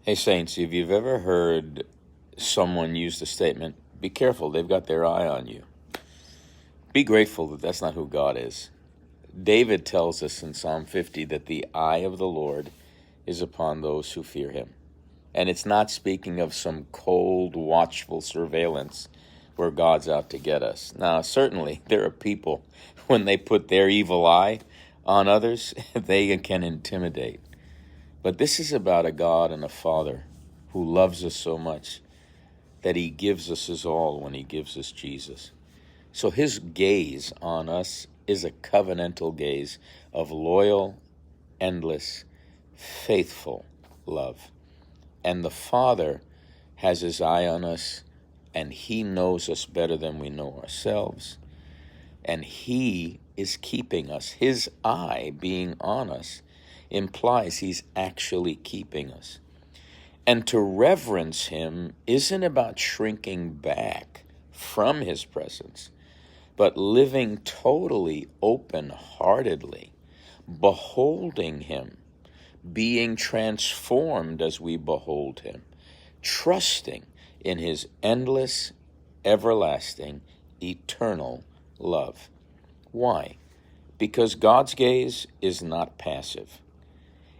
Hey, Saints, if you've ever heard someone use the statement, be careful, they've got their eye on you, be grateful that that's not who God is. David tells us in Psalm 50 that the eye of the Lord is upon those who fear him. And it's not speaking of some cold, watchful surveillance where God's out to get us. Now, certainly, there are people, when they put their evil eye on others, they can intimidate. But this is about a God and a Father who loves us so much that he gives us his all when he gives us Jesus. So his gaze on us is a covenantal gaze of loyal, endless, faithful love. And the Father has his eye on us, and he knows us better than we know ourselves. And he is keeping us. His eye being on us implies he's actually keeping us. And to reverence him isn't about shrinking back from his presence, but living totally open-heartedly, beholding him, being transformed as we behold him, trusting in his endless, everlasting, eternal love. Why? Because God's gaze is not passive.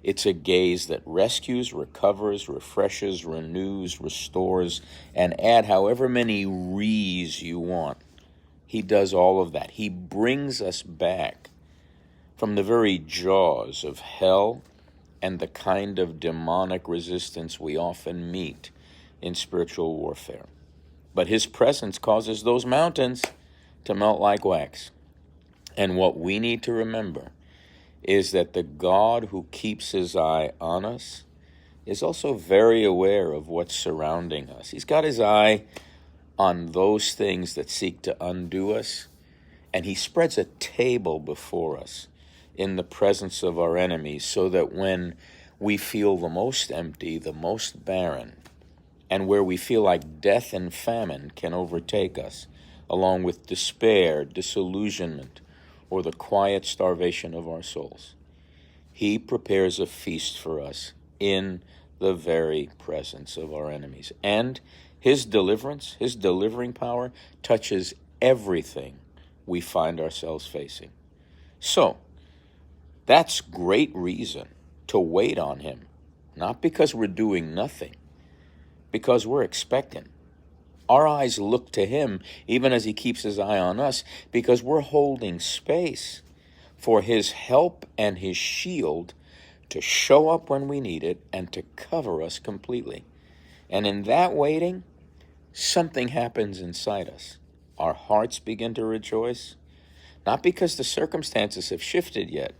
It's a gaze that rescues, recovers, refreshes, renews, restores, and add however many re's you want. He does all of that. He brings us back from the very jaws of hell and the kind of demonic resistance we often meet in spiritual warfare. But his presence causes those mountains to melt like wax. And what we need to remember is that the God who keeps his eye on us is also very aware of what's surrounding us. He's got his eye on those things that seek to undo us, and he spreads a table before us in the presence of our enemies so that when we feel the most empty, the most barren, and where we feel like death and famine can overtake us, along with despair, disillusionment, or the quiet starvation of our souls, he prepares a feast for us in the very presence of our enemies. And his deliverance, his delivering power, touches everything we find ourselves facing. So, that's great reason to wait on him, not because we're doing nothing, because we're expectant. Our eyes look to him even as he keeps his eye on us because we're holding space for his help and his shield to show up when we need it and to cover us completely. And in that waiting, something happens inside us. Our hearts begin to rejoice, not because the circumstances have shifted yet,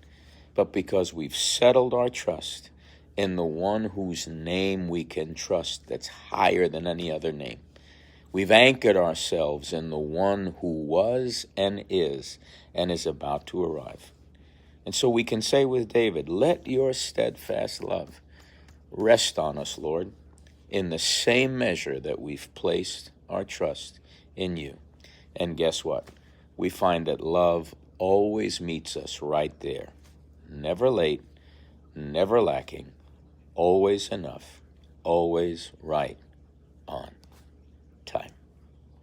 but because we've settled our trust in the one whose name we can trust that's higher than any other name. We've anchored ourselves in the one who was and is about to arrive. And so we can say with David, let your steadfast love rest on us, Lord, in the same measure that we've placed our trust in you. And guess what? We find that love always meets us right there. Never late, never lacking, always enough, always right on.